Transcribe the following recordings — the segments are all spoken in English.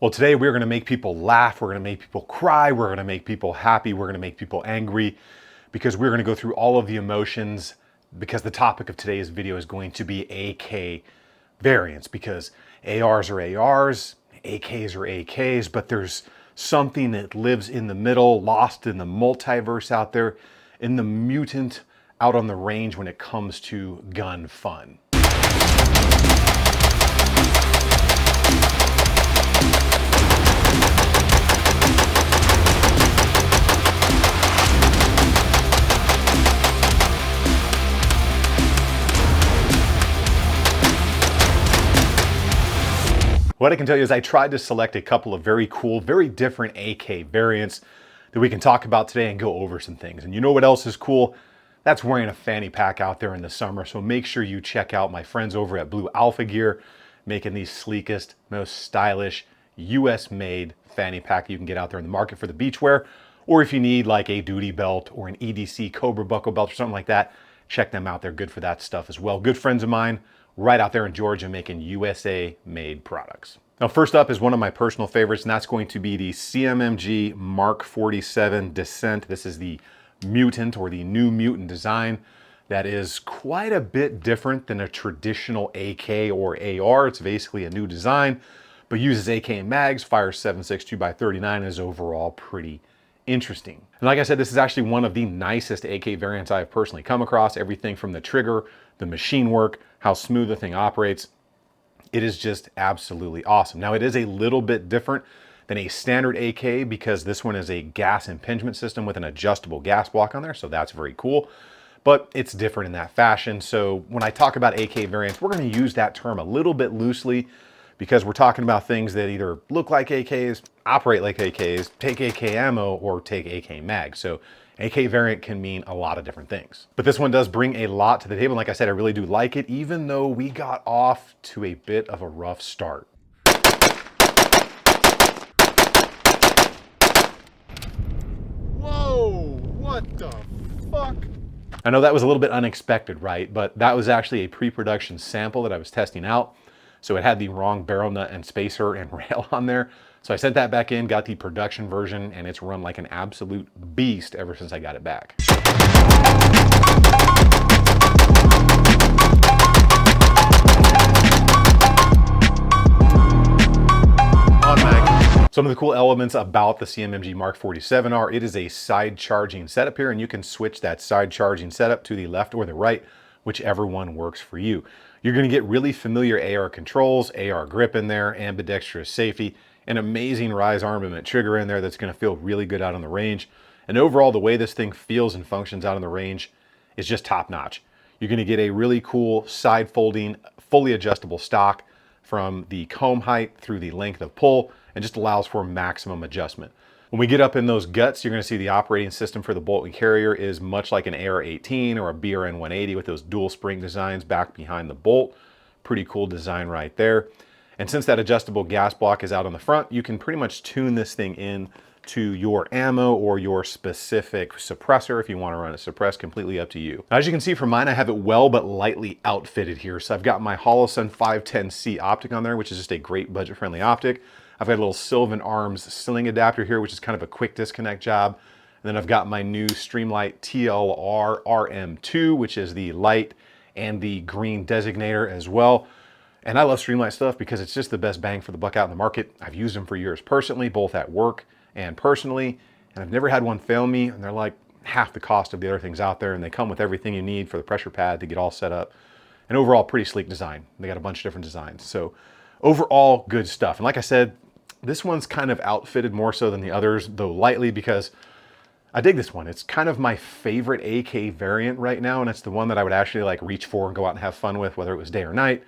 Well, today we're gonna make people laugh, we're gonna make people cry, we're gonna make people happy, we're gonna make people angry, because we're gonna go through all of the emotions, because the topic of today's video is going to be AK variants, because ARs are ARs, AKs are AKs, but there's something that lives in the middle, lost in the multiverse out there, in the mutant out on the range when it comes to gun fun. What I can tell you is I tried to select a couple of very cool, very different AK variants that we can talk about today and go over some things. And you know what else is cool? That's wearing a fanny pack out there in the summer. So make sure you check out my friends over at Blue Alpha Gear, making the sleekest, most stylish, US made fanny pack you can get out there in the market for the beach wear. Or if you need like a duty belt or an EDC Cobra buckle belt or something like that, check them out. They're good for that stuff as well. Good friends of mine right out there in Georgia making USA made products. Now, first up is one of my personal favorites, and that's going to be the CMMG Mark 47 Descent. This is the Mutant or the New Mutant design that is quite a bit different than a traditional AK or AR. It's basically a new design, but uses AK and mags, fires 7.62 by 39, and is overall pretty interesting. And like I said, this is actually one of the nicest AK variants I've personally come across. Everything from the trigger, the machine work, how smooth the thing operates. It is just absolutely awesome. Now, it is a little bit different than a standard AK because this one is a gas impingement system with an adjustable gas block on there, so that's very cool. But it's different in that fashion. So when I talk about AK variants, we're going to use that term a little bit loosely because we're talking about things that either look like AKs, operate like AKs, take AK ammo, or take AK mag. So AK variant can mean a lot of different things. But this one does bring a lot to the table. And like I said, I really do like it, even though we got off to a bit of a rough start. Whoa, what the fuck? I know that was a little bit unexpected, right? But that was actually a pre-production sample that I was testing out. So it had the wrong barrel nut and spacer and rail on there. So I sent that back in, got the production version, and it's run like an absolute beast ever since I got it back. Some of the cool elements about the CMMG Mark 47 are it is a side charging setup here, and you can switch that side charging setup to the left or the right, whichever one works for you. You're going to get really familiar AR controls, AR grip in there, ambidextrous safety, an amazing rise armament trigger in there that's going to feel really good out on the range. And overall, the way this thing feels and functions out on the range is just top notch. You're going to get a really cool side folding, fully adjustable stock from the comb height through the length of pull, and just allows for maximum adjustment. When we get up in those guts, you're going to see the operating system for the bolt and carrier is much like an AR-18 or a BRN 180 with those dual spring designs back behind the bolt. Pretty cool design right there. And since that adjustable gas block is out on the front, you can pretty much tune this thing in to your ammo or your specific suppressor. If you want to run it suppressed, completely up to you. As you can see from mine, I have it well but lightly outfitted here. So I've got my Holosun 510C optic on there, which is just a great budget-friendly optic. I've got a little Sylvan Arms sling adapter here, which is kind of a quick disconnect job. And then I've got my new Streamlight TLR RM2, which is the light and the green designator as well. And I love Streamlight stuff because it's just the best bang for the buck out in the market. I've used them for years personally, both at work and personally, and I've never had one fail me, and they're like half the cost of the other things out there, and they come with everything you need for the pressure pad to get all set up. And overall, pretty sleek design. They got a bunch of different designs. So overall, good stuff. And like I said, this one's kind of outfitted more so than the others, though lightly, because I dig this one. It's kind of my favorite AK variant right now, and it's the one that I would actually like reach for and go out and have fun with, whether it was day or night.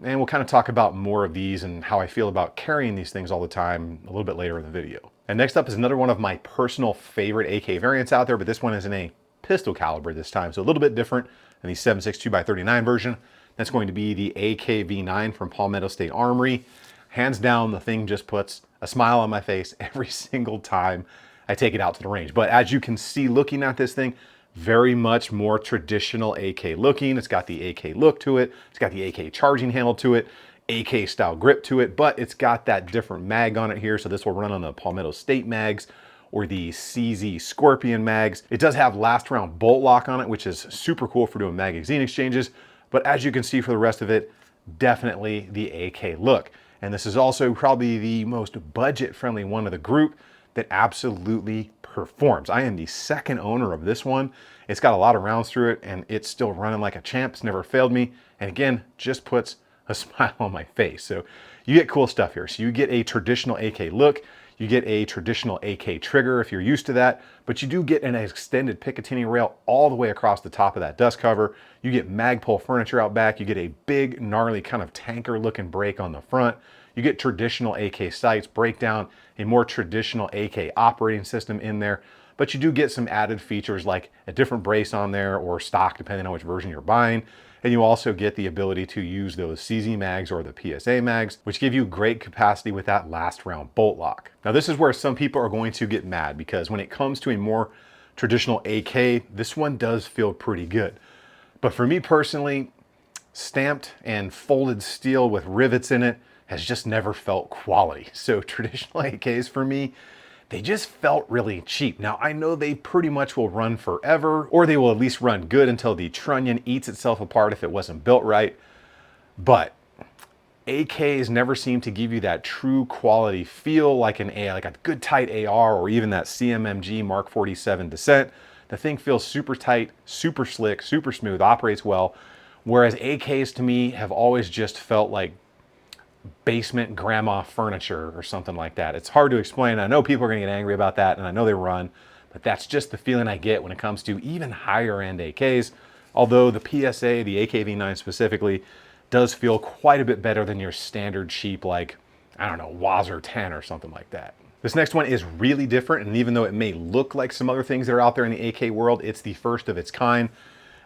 And we'll kind of talk about more of these and how I feel about carrying these things all the time a little bit later in the video. And next up is another one of my personal favorite AK variants out there, but this one is in a pistol caliber this time, so a little bit different than the 7.62 by 39 version. That's going to be the AKV9 from Palmetto State Armory. Hands down, the thing just puts a smile on my face every single time I take it out to the range. But as you can see looking at this thing, very much more traditional AK looking. It's got the AK look to it. It's got the AK charging handle to it. AK style grip to it, but it's got that different mag on it here. So this will run on the Palmetto State mags or the CZ Scorpion mags. It does have last round bolt lock on it, which is super cool for doing magazine exchanges. But as you can see for the rest of it, definitely the AK look. And this is also probably the most budget friendly one of the group that absolutely performs. I am the second owner of this one. It's got a lot of rounds through it and it's still running like a champ. It's never failed me. And again, just puts a smile on my face. So you get cool stuff here. So you get a traditional AK look, you get a traditional AK trigger if you're used to that, but you do get an extended Picatinny rail all the way across the top of that dust cover. You get Magpul furniture out back. You get a big, gnarly kind of tanker looking brake on the front. You get traditional AK sights, breakdown, a more traditional AK operating system in there, but you do get some added features like a different brace on there or stock, depending on which version you're buying. And you also get the ability to use those CZ mags or the PSA mags, which give you great capacity with that last round bolt lock. Now, this is where some people are going to get mad because when it comes to a more traditional AK, this one does feel pretty good. But for me personally, stamped and folded steel with rivets in it has just never felt quality. So traditional AKs for me, they just felt really cheap. Now, I know they pretty much will run forever, or they will at least run good until the trunnion eats itself apart if it wasn't built right. But AKs never seem to give you that true quality feel like like a good tight AR or even that CMMG Mark 47 Descent. The thing feels super tight, super slick, super smooth, operates well. Whereas AKs to me have always just felt like basement grandma furniture or something like that. It's hard to explain. I know people are gonna get angry about that and I know they run, but that's just the feeling I get when it comes to even higher end AKs. Although the PSA, the AKV9 specifically, does feel quite a bit better than your standard cheap, like, I don't know, Wazer 10 or something like that. This next one is really different, and even though it may look like some other things that are out there in the AK world, it's the first of its kind,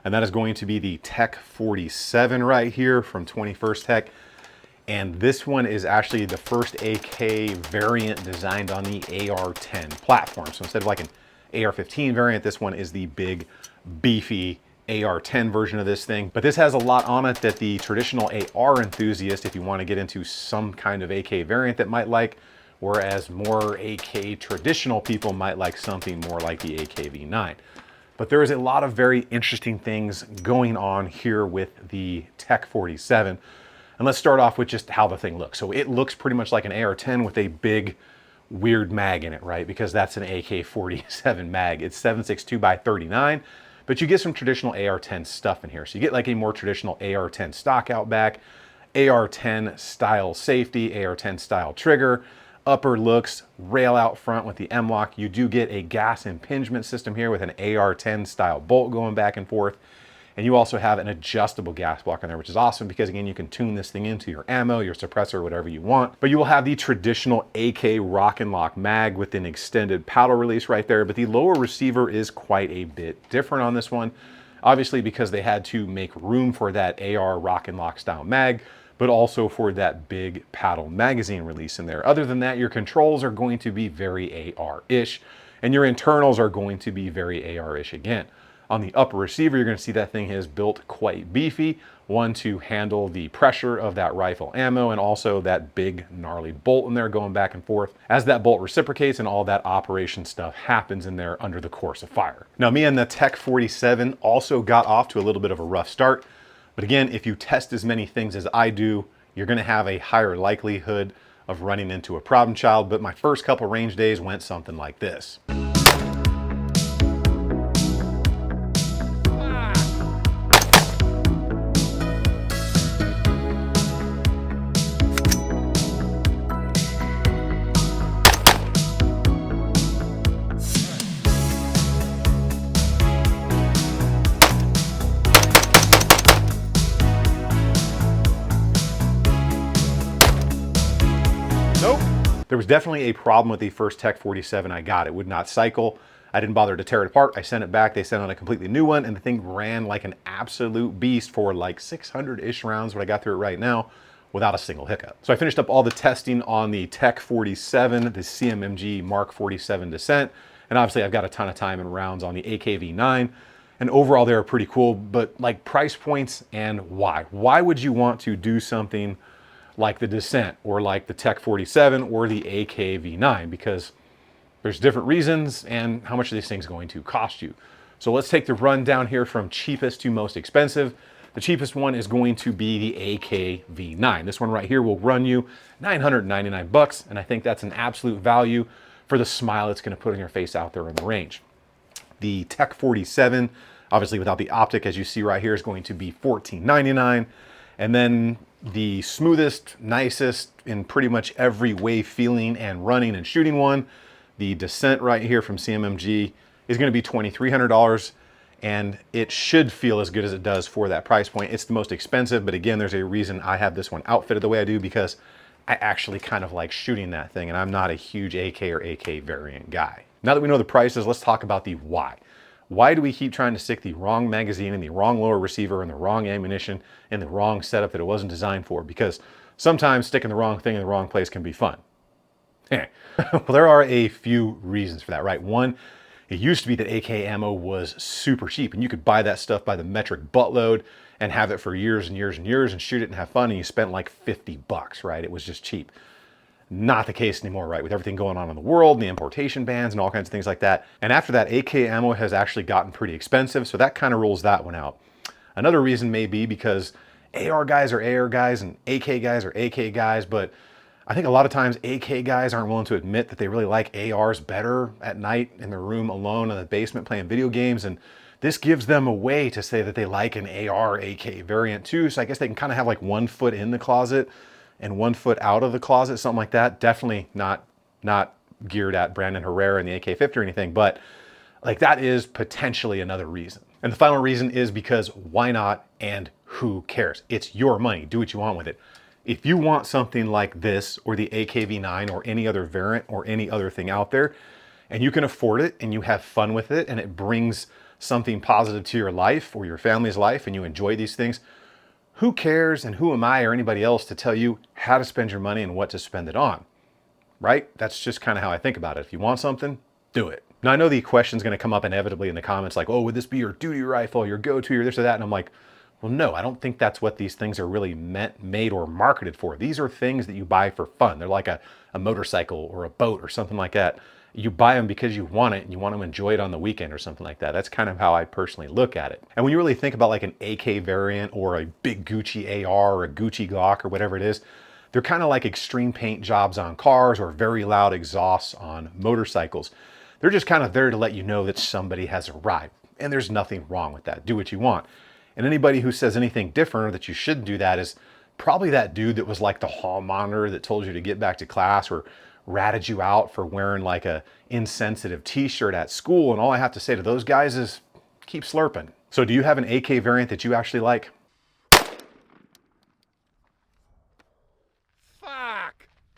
and that is going to be the Tech 47 right here from 21st Tech. And this one is actually the first AK variant designed on the AR-10 platform. So instead of like an AR-15 variant, this one is the big, beefy AR-10 version of this thing. But this has a lot on it that the traditional AR enthusiast, if you want to get into some kind of AK variant, that might like, whereas more AK traditional people might like something more like the AKV9. But there is a lot of very interesting things going on here with the Tech 47. And let's start off with just how the thing looks. So it looks pretty much like an AR-10 with a big, weird mag in it, right? Because that's an AK-47 mag. It's 7.62 by 39, but you get some traditional AR-10 stuff in here. So you get like a more traditional AR-10 stock out back, AR-10 style safety, AR-10 style trigger, upper looks, rail out front with the M-LOK. You do get a gas impingement system here with an AR-10 style bolt going back and forth. And you also have an adjustable gas block on there, which is awesome because again, you can tune this thing into your ammo, your suppressor, whatever you want. But you will have the traditional AK Rock and Lock mag with an extended paddle release right there. But the lower receiver is quite a bit different on this one. Obviously because they had to make room for that AR Rock and Lock style mag, but also for that big paddle magazine release in there. Other than that, your controls are going to be very AR-ish, and your internals are going to be very AR-ish again. On the upper receiver, you're going to see that thing is built quite beefy. One, to handle the pressure of that rifle ammo, and also that big gnarly bolt in there going back and forth as that bolt reciprocates and all that operation stuff happens in there under the course of fire. Now, me and the Tech 47 also got off to a little bit of a rough start. But again, if you test as many things as I do, you're going to have a higher likelihood of running into a problem child. But my first couple range days went something like this. Nope. There was definitely a problem with the first Tech 47 I got. It would not cycle. I didn't bother to tear it apart. I sent it back. They sent out a completely new one, and the thing ran like an absolute beast for like 600-ish rounds when I got through it right now without a single hiccup. So I finished up all the testing on the Tech 47, the CMMG Mark 47 Descent, and obviously I've got a ton of time and rounds on the AKV9, and overall they are pretty cool, but like price points and why? Why would you want to do something like the Descent or like the Tech 47 or the AK V9, because there's different reasons and how much are these things going to cost you. So let's take the run down here from cheapest to most expensive. The cheapest one is going to be the AK V9. This one right here will run you 999 bucks, and I think that's an absolute value for the smile it's going to put on your face out there in the range. The Tech 47, obviously without the optic, as you see right here, is going to be $14.99. And then the smoothest, nicest in pretty much every way feeling and running and shooting one, the Descent right here from CMMG, is going to be $2,300, and it should feel as good as it does for that price point. It's the most expensive, but again, there's a reason I have this one outfitted the way I do, because I actually kind of like shooting that thing, and I'm not a huge AK or AK variant guy. Now that we know the prices, let's talk about the why. Why do we keep trying to stick the wrong magazine and the wrong lower receiver and the wrong ammunition and the wrong setup that it wasn't designed for? Because sometimes sticking the wrong thing in the wrong place can be fun. Well, there are a few reasons for that, right? One, it used to be that AK ammo was super cheap, and you could buy that stuff by the metric buttload and have it for years and years and years and shoot it and have fun, and you spent like 50 bucks, right? It was just cheap. Not the case anymore, right? With everything going on in the world, and the importation bans and all kinds of things like that. And after that, AK ammo has actually gotten pretty expensive, so that kind of rules that one out. Another reason may be because AR guys are AR guys and AK guys are AK guys, but I think a lot of times AK guys aren't willing to admit that they really like ARs better at night in their room alone in the basement playing video games, and this gives them a way to say that they like an AR AK variant too, so I guess they can kind of have like 1 foot in the closet and 1 foot out of the closet, something like that. Definitely not geared at Brandon Herrera and the AK-50 or anything, but like that is potentially another reason. And the final reason is because why not, and who cares? It's your money, do what you want with it. If you want something like this or the AKV9 or any other variant or any other thing out there, and you can afford it and you have fun with it and it brings something positive to your life or your family's life and you enjoy these things, who cares, and who am I or anybody else to tell you how to spend your money and what to spend it on, right? That's just kind of how I think about it. If you want something, do it. Now, I know the question's going to come up inevitably in the comments like, oh, would this be your duty rifle, your go-to, your this or that? And I'm like, well, no, I don't think that's what these things are really made or marketed for. These are things that you buy for fun. They're like a motorcycle or a boat or something like that. You buy them because you want it and you want to enjoy it on the weekend or something like that. That's kind of how I personally look at it. And when you really think about like an AK variant or a big Gucci AR or a Gucci Glock or whatever it is, they're kind of like extreme paint jobs on cars or very loud exhausts on motorcycles. They're just kind of there to let you know that somebody has arrived. And there's nothing wrong with that. Do what you want. And anybody who says anything different or that you shouldn't do that is probably that dude that was like the hall monitor that told you to get back to class or ratted you out for wearing like a insensitive t-shirt at school. And all I have to say to those guys is keep slurping. So do you have an AK variant that you actually like?